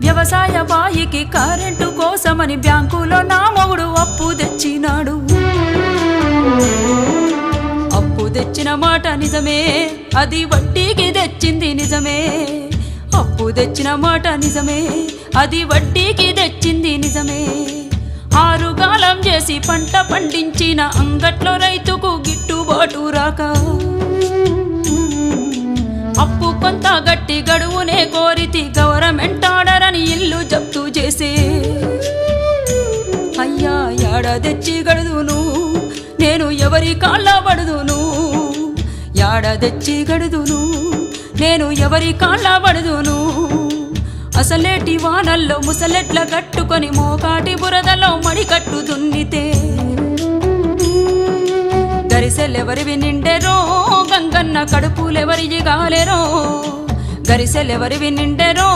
వ్యవసాయ బాయికి కరెంటు కోసమని బ్యాంకులో నా మొగుడు అప్పు తెచ్చినాడు. అప్పు తెచ్చిన మాట నిజమే, అది వడ్డీకి తెచ్చింది నిజమే. అప్పు తెచ్చిన మాట నిజమే, అది వడ్డీకి తెచ్చింది నిజమే. ఆరుగాలం చేసి పంట పండించిన అంగట్లో రైతుకు గిట్టుబాటు రాక అప్పు కొంత గట్టి గడువునే కోరితి గవర్నమెంట్ ఆర్డర్ అని ఇల్లు జప్తు చేసే. అయ్యా యాడ తెచ్చి గడుదును నేను ఎవరి కాళ్ళ పడుదును, యాడ తెచ్చి గడుదును నేను ఎవరి కాళ్ళ పడుదును. అసలేటి వానల్లో ముసలెట్ల కట్టుకొని మోకాటి బురదలో మడికట్టు దున్నితే గరిసెలెవరివి నిండెరో గంగన్న కడుపులెవరి గాలెరో, గరిసెలెవరివి నిండెరో